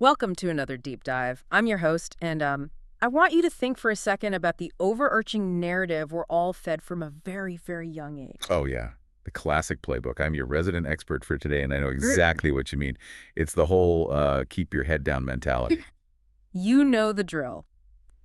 Welcome to another deep dive. I'm your host, and I want you to think for a second about the overarching narrative we're all fed from a very, very young age. Oh, yeah. The classic playbook. I'm your resident expert for today, and I know exactly what you mean. It's the whole keep your head down mentality. You know the drill.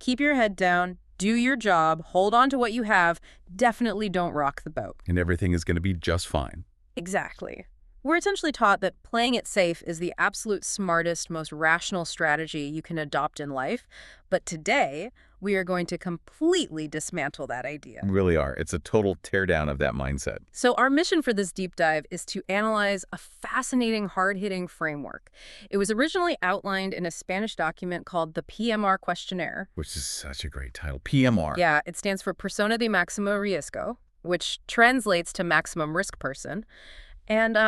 Keep your head down, do your job, hold on to what you have, definitely don't rock the boat. And everything is going to be just fine. Exactly. We're essentially taught that playing it safe is the absolute smartest, most rational strategy you can adopt in life. But today, we are going to completely dismantle that idea. We really are. It's a total teardown of that mindset. So our mission for this deep dive is to analyze a fascinating, hard-hitting framework. It was originally outlined in a Spanish document called the PMR Questionnaire. Which is such a great title. PMR. Yeah, it stands for Persona de Maximo Riesgo, which translates to maximum risk person. And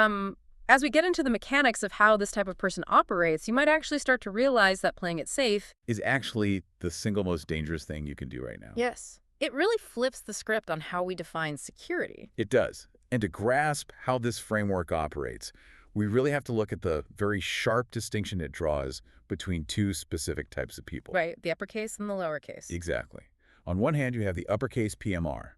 as we get into the mechanics of how this type of person operates, you might actually start to realize that playing it safe Is actually the single most dangerous thing you can do right now. Yes. It really flips the script on how we define security. It does. And to grasp how this framework operates, we really have to look at the very sharp distinction it draws between two specific types of people. Right, the uppercase and the lowercase. Exactly. On one hand, you have the uppercase PMR,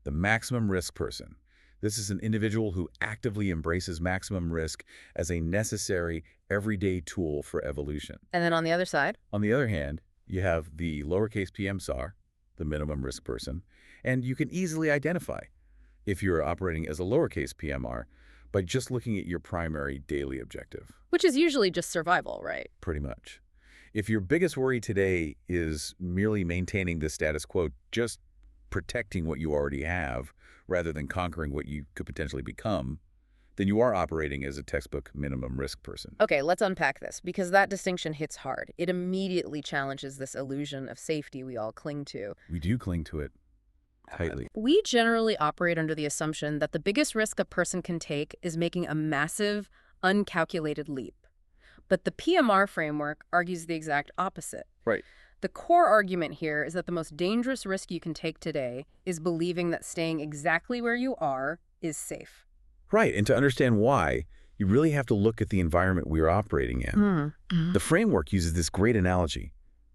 the maximum risk person. This is an individual who actively embraces maximum risk as a necessary, everyday tool for evolution. And then on the other side? On the other hand, you have the lowercase PMSAR, the minimum risk person, and you can easily identify if you're operating as a lowercase PMR by just looking at your primary daily objective. Which is usually just survival, right? Pretty much. If your biggest worry today is merely maintaining the status quo, just protecting what you already have, rather than conquering what you could potentially become, then you are operating as a textbook minimum risk person. Okay, let's unpack this, because that distinction hits hard. It immediately challenges this illusion of safety we all cling to. We do cling to it tightly. We generally operate under the assumption that the biggest risk a person can take is making a massive, uncalculated leap. But the PMR framework argues the exact opposite. Right. The core argument here is that the most dangerous risk you can take today is believing that staying exactly where you are is safe. Right, and to understand why, you really have to look at the environment we're operating in. The framework uses this great analogy.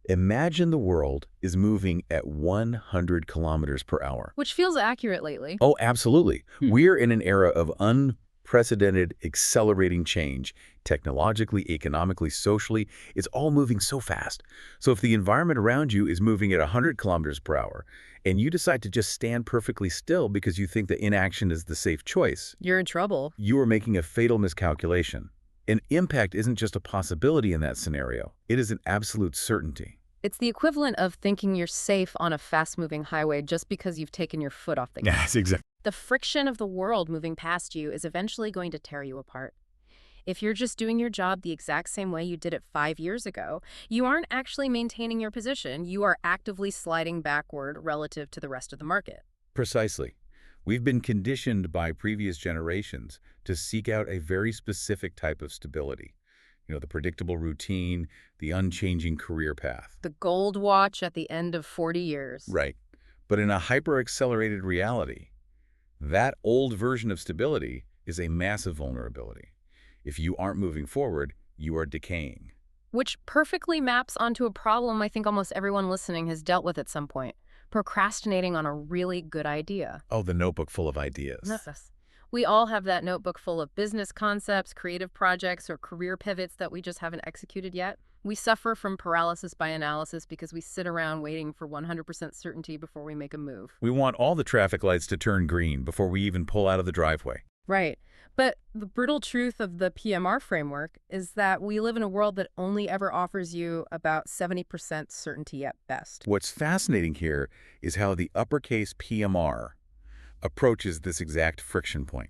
Imagine the world is moving at 100 kilometers per hour. Which feels accurate lately. Oh, absolutely. We're in an era of unprecedented, accelerating change. Technologically, economically, socially, it's all moving so fast. So if the environment around you is moving at 100 kilometers per hour, and you decide to just stand perfectly still because you think that inaction is the safe choice, You're in trouble. you are making a fatal miscalculation. An impact isn't just a possibility in that scenario. It is an absolute certainty. It's the equivalent of thinking you're safe on a fast-moving highway just because you've taken your foot off the gas. Yes, exactly. The friction of the world moving past you is eventually going to tear you apart. If you're just doing your job the exact same way you did it 5 years ago, you aren't actually maintaining your position. You are actively sliding backward relative to the rest of the market. Precisely. We've been conditioned by previous generations to seek out a very specific type of stability. You know, the predictable routine, the unchanging career path. The gold watch at the end of 40 years. Right. But in a hyper-accelerated reality, that old version of stability is a massive vulnerability. If you aren't moving forward, you are decaying. Which perfectly maps onto a problem I think almost everyone listening has dealt with at some point. Procrastinating on a really good idea. Oh, the notebook full of ideas. Yes. We all have that notebook full of business concepts, creative projects, or career pivots that we just haven't executed yet. We suffer from paralysis by analysis because we sit around waiting for 100% certainty before we make a move. We want all the traffic lights to turn green before we even pull out of the driveway. Right. But the brutal truth of the PMR framework is that we live in a world that only ever offers you about 70% certainty at best. What's fascinating here is how the uppercase PMR approaches this exact friction point.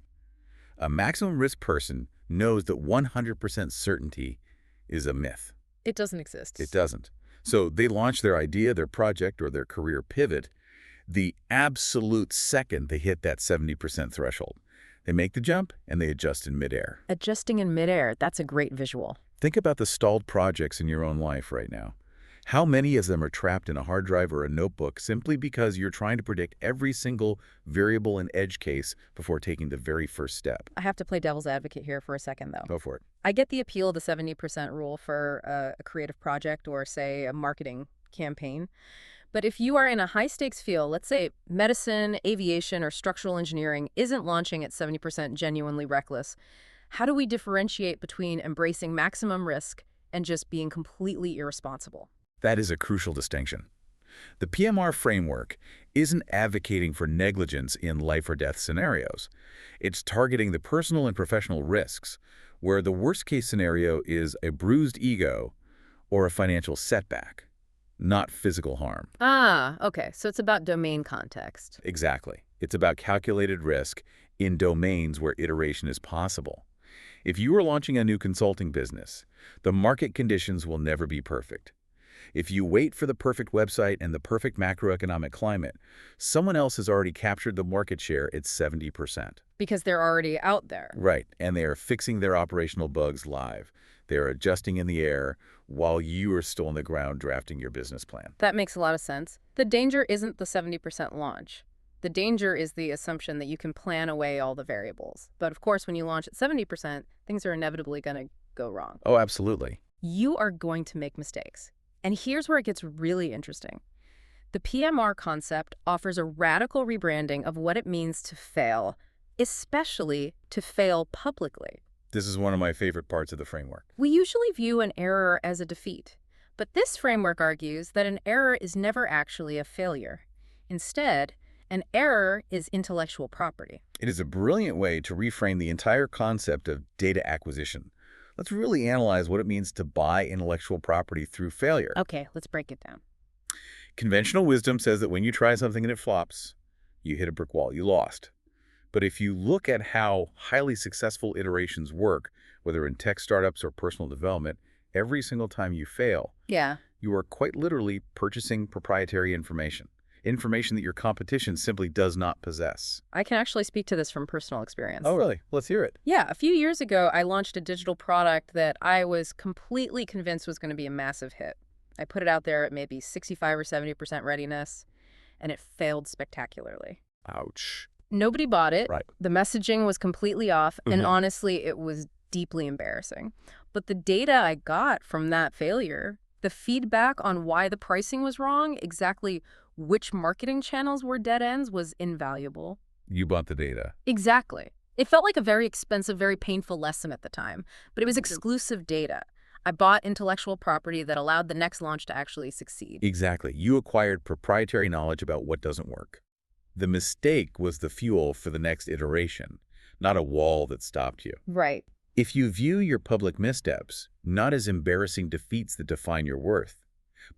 A maximum risk person knows that 100% certainty is a myth. It doesn't exist. It doesn't. So they launch their idea, their project, or their career pivot the absolute second they hit that 70% threshold. They make the jump and they adjust in midair. Adjusting in midair, that's a great visual. Think about the stalled projects in your own life right now. How many of them are trapped in a hard drive or a notebook simply because you're trying to predict every single variable and edge case before taking the very first step? I have to play devil's advocate here for a second, though. Go for it. I get the appeal of the 70% rule for a creative project or, say, a marketing campaign. But if you are in a high-stakes field, let's say medicine, aviation, or structural engineering isn't launching at 70% genuinely reckless, how do we differentiate between embracing maximum risk and just being completely irresponsible? That is a crucial distinction. The PMR framework isn't advocating for negligence in life or death scenarios. It's targeting the personal and professional risks, where the worst-case scenario is a bruised ego or a financial setback, not physical harm. Ah, okay. So it's about domain context. Exactly. It's about calculated risk in domains where iteration is possible. If you are launching a new consulting business, the market conditions will never be perfect. If you wait for the perfect website and the perfect macroeconomic climate, someone else has already captured the market share at 70%. Because they're already out there. Right, and they are fixing their operational bugs live. They are adjusting in the air while you are still on the ground drafting your business plan. That makes a lot of sense. The danger isn't the 70% launch. The danger is the assumption that you can plan away all the variables. But of course, when you launch at 70%, things are inevitably going to go wrong. Oh, absolutely. You are going to make mistakes. And here's where it gets really interesting. The PMR concept offers a radical rebranding of what it means to fail, especially to fail publicly. This is one of my favorite parts of the framework. We usually view an error as a defeat, but this framework argues that an error is never actually a failure. Instead, an error is intellectual property. It is a brilliant way to reframe the entire concept of data acquisition. Let's really analyze what it means to buy intellectual property through failure. Okay, let's break it down. Conventional wisdom says that when you try something and it flops, you hit a brick wall, you lost. But if you look at how highly successful iterations work, whether in tech startups or personal development, every single time you fail, Yeah. you are quite literally purchasing proprietary information that your competition simply does not possess. I can actually speak to this from personal experience. Oh, really? Let's hear it. Yeah, a few years ago, I launched a digital product that I was completely convinced was going to be a massive hit. I put it out there at maybe 65 or 70% readiness, and it failed spectacularly. Ouch. Nobody bought it. Right. The messaging was completely off, and honestly, it was deeply embarrassing. But the data I got from that failure, the feedback on why the pricing was wrong, exactly which marketing channels were dead ends, was invaluable. You bought the data. Exactly. It felt like a very expensive, very painful lesson at the time, but it was exclusive data. I bought intellectual property that allowed the next launch to actually succeed. Exactly. You acquired proprietary knowledge about what doesn't work. The mistake was the fuel for the next iteration, not a wall that stopped you. Right. If you view your public missteps not as embarrassing defeats that define your worth,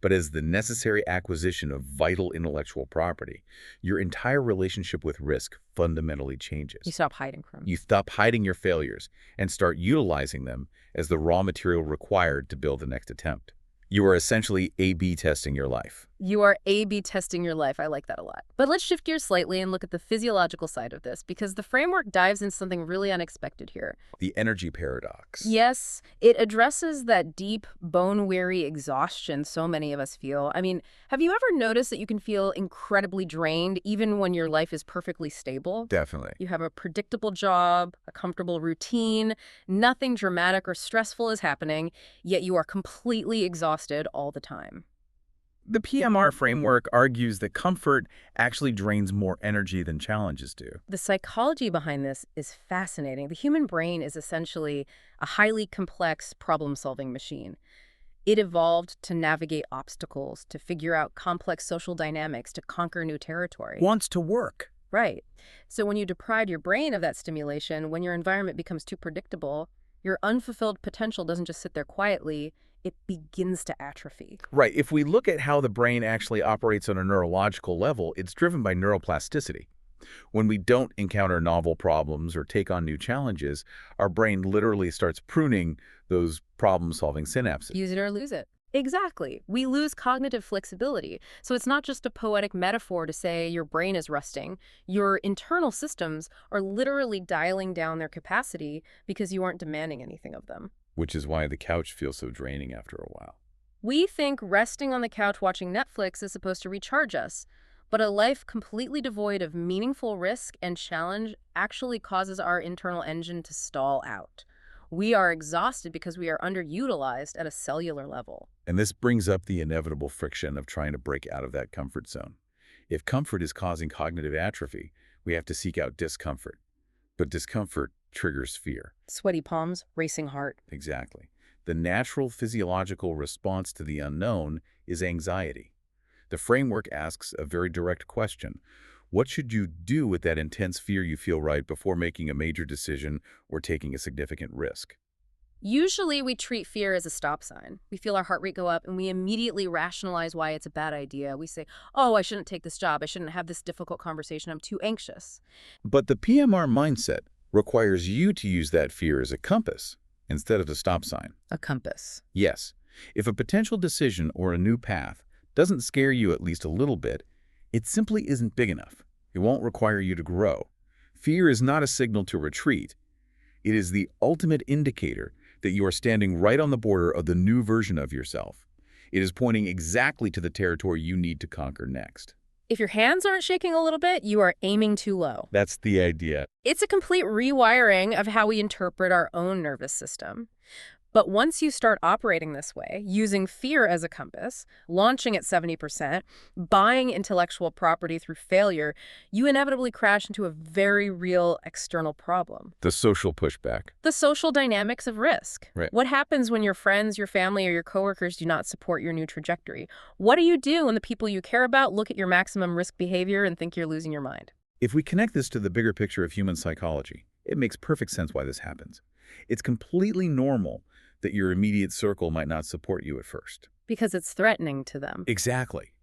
but as the necessary acquisition of vital intellectual property, your entire relationship with risk fundamentally changes. You stop hiding from it. You stop hiding your failures and start utilizing them as the raw material required to build the next attempt. You are essentially A/B testing your life. You are A/B testing your life. I like that a lot. But let's shift gears slightly and look at the physiological side of this, because the framework dives into something really unexpected here. The energy paradox. Yes, it addresses that deep, bone-weary exhaustion so many of us feel. I mean, have you ever noticed that you can feel incredibly drained even when your life is perfectly stable? Definitely. You have a predictable job, a comfortable routine, nothing dramatic or stressful is happening, yet you are completely exhausted all the time. The PMR framework argues that comfort actually drains more energy than challenges do. The psychology behind this is fascinating. The human brain is essentially a highly complex problem-solving machine. It evolved to navigate obstacles, to figure out complex social dynamics, to conquer new territory. Wants to work. Right. So when you deprive your brain of that stimulation, when your environment becomes too predictable, your unfulfilled potential doesn't just sit there quietly, it begins to atrophy. Right. If we look at how the brain actually operates on a neurological level, it's driven by neuroplasticity. When we don't encounter novel problems or take on new challenges, our brain literally starts pruning those problem-solving synapses. Use it or lose it. Exactly. We lose cognitive flexibility. So it's not just a poetic metaphor to say your brain is rusting. Your internal systems are literally dialing down their capacity because you aren't demanding anything of them. Which is why the couch feels so draining after a while. We think resting on the couch watching Netflix is supposed to recharge us, but a life completely devoid of meaningful risk and challenge actually causes our internal engine to stall out. We are exhausted because we are underutilized at a cellular level. And this brings up the inevitable friction of trying to break out of that comfort zone. If comfort is causing cognitive atrophy, we have to seek out discomfort. But discomfort triggers fear. Sweaty palms, racing heart. Exactly. The natural physiological response to the unknown is anxiety. The framework asks a very direct question. What should you do with that intense fear you feel right before making a major decision or taking a significant risk? Usually, we treat fear as a stop sign. We feel our heart rate go up and we immediately rationalize why it's a bad idea. We say, oh, I shouldn't take this job. I shouldn't have this difficult conversation. I'm too anxious. But the PMR mindset requires you to use that fear as a compass instead of a stop sign. A compass. Yes, if a potential decision or a new path doesn't scare you at least a little bit, it simply isn't big enough. It won't require you to grow. Fear is not a signal to retreat. It is the ultimate indicator that you are standing right on the border of the new version of yourself. It is pointing exactly to the territory you need to conquer next. If your hands aren't shaking a little bit, you are aiming too low. That's the idea. It's a complete rewiring of how we interpret our own nervous system. But once you start operating this way, using fear as a compass, launching at 70%, buying intellectual property through failure, you inevitably crash into a very real external problem. The social pushback. The social dynamics of risk. Right. What happens when your friends, your family, or your coworkers do not support your new trajectory? What do you do when the people you care about look at your maximum risk behavior and think you're losing your mind? If we connect this to the bigger picture of human psychology, it makes perfect sense why this happens. It's completely normal that your immediate circle might not support you at first. Because it's threatening to them. Exactly.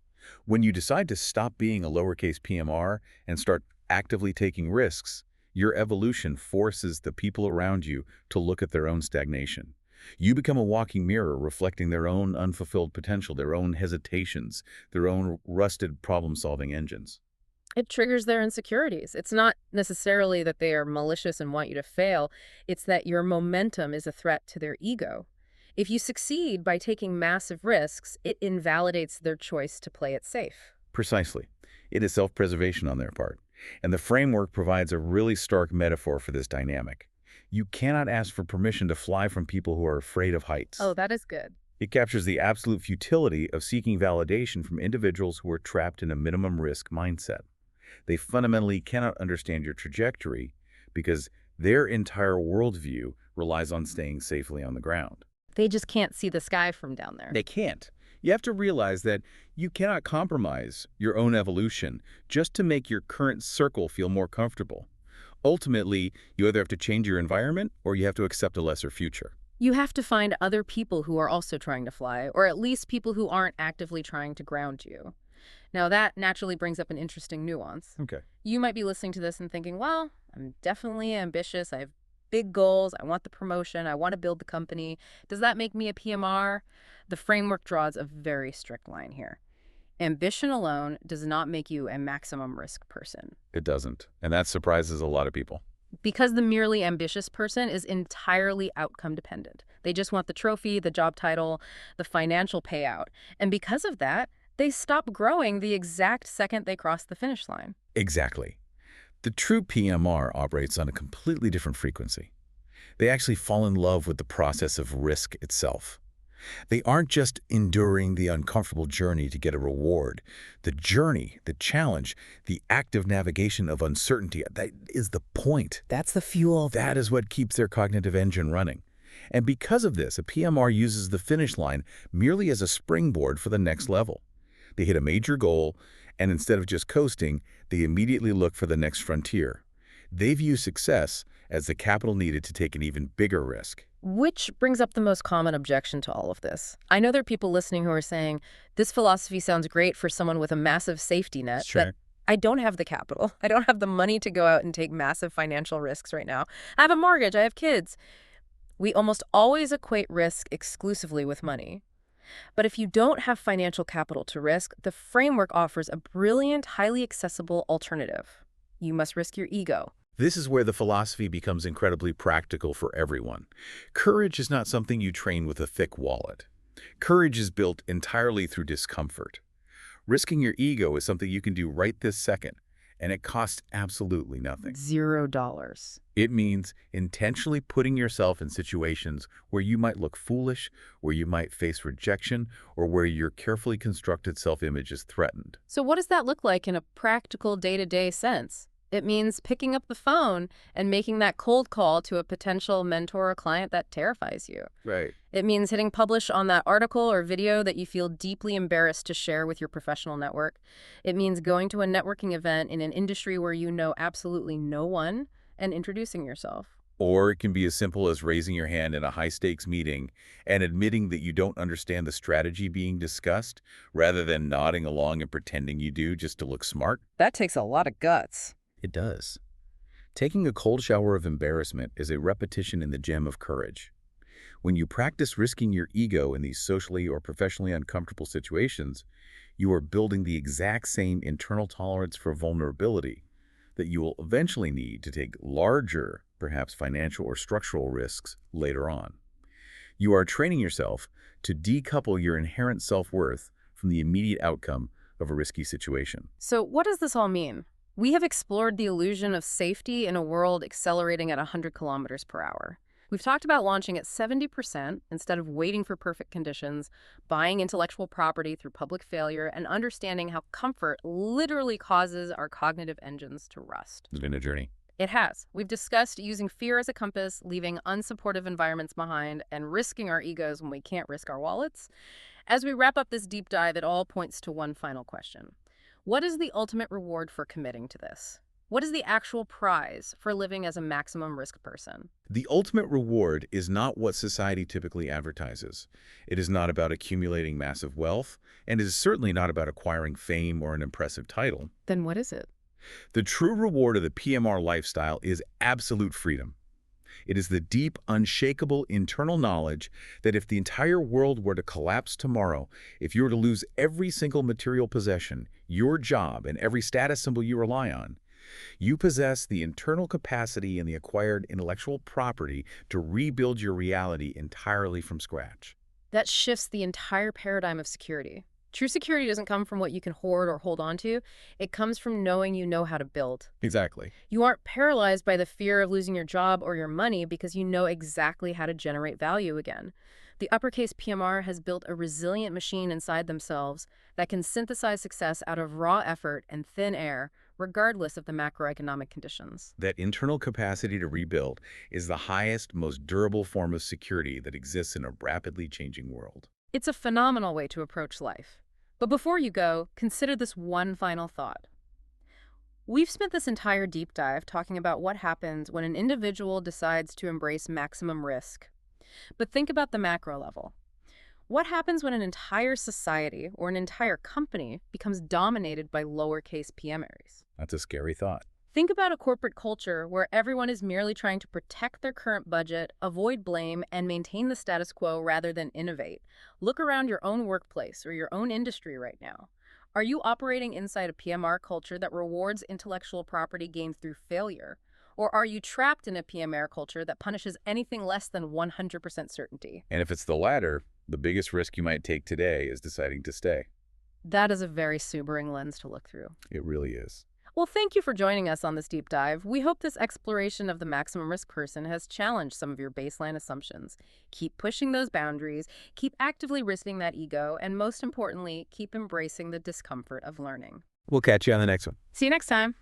When you decide to stop being a lowercase PMR and start actively taking risks, your evolution forces the people around you to look at their own stagnation. You become a walking mirror reflecting their own unfulfilled potential, their own hesitations, their own rusted problem-solving engines. It triggers their insecurities. It's not necessarily that they are malicious and want you to fail. It's that your momentum is a threat to their ego. If you succeed by taking massive risks, it invalidates their choice to play it safe. Precisely. It is self-preservation on their part. And the framework provides a really stark metaphor for this dynamic. You cannot ask for permission to fly from people who are afraid of heights. Oh, that is good. It captures the absolute futility of seeking validation from individuals who are trapped in a minimum risk mindset. They fundamentally cannot understand your trajectory because their entire worldview relies on staying safely on the ground. They just can't see the sky from down there. They can't. You have to realize that you cannot compromise your own evolution just to make your current circle feel more comfortable. Ultimately, you either have to change your environment or you have to accept a lesser future. You have to find other people who are also trying to fly, or at least people who aren't actively trying to ground you. Now, that naturally brings up an interesting nuance. Okay. You might be listening to this and thinking, well, I'm definitely ambitious. I have big goals. I want the promotion. I want to build the company. Does that make me a PMR? The framework draws a very strict line here. Ambition alone does not make you a maximum risk person. It doesn't. And that surprises a lot of people. Because the merely ambitious person is entirely outcome dependent. They just want the trophy, the job title, the financial payout. And because of that, they stop growing the exact second they cross the finish line. Exactly. The true PMR operates on a completely different frequency. They actually fall in love with the process of risk itself. They aren't just enduring the uncomfortable journey to get a reward. The journey, the challenge, the active navigation of uncertainty, that is the point. That's the fuel. That is what keeps their cognitive engine running. And because of this, a PMR uses the finish line merely as a springboard for the next level. They hit a major goal, and instead of just coasting, they immediately look for the next frontier. They view success as the capital needed to take an even bigger risk. Which brings up the most common objection to all of this. I know there are people listening who are saying, this philosophy sounds great for someone with a massive safety net, Sure. but I don't have the capital. I don't have the money to go out and take massive financial risks right now. I have a mortgage. I have kids. We almost always equate risk exclusively with money. But if you don't have financial capital to risk, the framework offers a brilliant, highly accessible alternative. You must risk your ego. This is where the philosophy becomes incredibly practical for everyone. Courage is not something you train with a thick wallet. Courage is built entirely through discomfort. Risking your ego is something you can do right this second, and it costs absolutely nothing. $0. It means intentionally putting yourself in situations where you might look foolish, where you might face rejection, or where your carefully constructed self-image is threatened. So what does that look like in a practical day-to-day sense? It means picking up the phone and making that cold call to a potential mentor or client that terrifies you. Right. It means hitting publish on that article or video that you feel deeply embarrassed to share with your professional network. It means going to a networking event in an industry where you know absolutely no one and introducing yourself. Or it can be as simple as raising your hand in a high-stakes meeting and admitting that you don't understand the strategy being discussed, rather than nodding along and pretending you do just to look smart. That takes a lot of guts. It does. Taking a cold shower of embarrassment is a repetition in the gem of courage. When you practice risking your ego in these socially or professionally uncomfortable situations, you are building the exact same internal tolerance for vulnerability that you will eventually need to take larger, perhaps financial or structural risks later on. You are training yourself to decouple your inherent self-worth from the immediate outcome of a risky situation. So what does this all mean? We have explored the illusion of safety in a world accelerating at 100 kilometers per hour. We've talked about launching at 70% instead of waiting for perfect conditions, buying intellectual property through public failure, and understanding how comfort literally causes our cognitive engines to rust. It's been a journey. It has. We've discussed using fear as a compass, leaving unsupportive environments behind, and risking our egos when we can't risk our wallets. As we wrap up this deep dive, it all points to one final question. What is the ultimate reward for committing to this? What is the actual prize for living as a maximum risk person? The ultimate reward is not what society typically advertises. It is not about accumulating massive wealth, and it is certainly not about acquiring fame or an impressive title. Then what is it? The true reward of the PMR lifestyle is absolute freedom. It is the deep, unshakable internal knowledge that if the entire world were to collapse tomorrow, if you were to lose every single material possession, your job, and every status symbol you rely on, you possess the internal capacity and the acquired intellectual property to rebuild your reality entirely from scratch. That shifts the entire paradigm of security. True security doesn't come from what you can hoard or hold on to. It comes from knowing you know how to build. Exactly. You aren't paralyzed by the fear of losing your job or your money because you know exactly how to generate value again. The uppercase PMR has built a resilient machine inside themselves that can synthesize success out of raw effort and thin air, regardless of the macroeconomic conditions. That internal capacity to rebuild is the highest, most durable form of security that exists in a rapidly changing world. It's a phenomenal way to approach life. But before you go, consider this one final thought. We've spent this entire deep dive talking about what happens when an individual decides to embrace maximum risk. But think about the macro level. What happens when an entire society or an entire company becomes dominated by lowercase PMRs? That's a scary thought. Think about a corporate culture where everyone is merely trying to protect their current budget, avoid blame, and maintain the status quo rather than innovate. Look around your own workplace or your own industry right now. Are you operating inside a PMR culture that rewards intellectual property gained through failure? Or are you trapped in a PMR culture that punishes anything less than 100% certainty? And if it's the latter, the biggest risk you might take today is deciding to stay. That is a very sobering lens to look through. It really is. Well, thank you for joining us on this deep dive. We hope this exploration of the maximum risk person has challenged some of your baseline assumptions. Keep pushing those boundaries, keep actively risking that ego, and most importantly, keep embracing the discomfort of learning. We'll catch you on the next one. See you next time.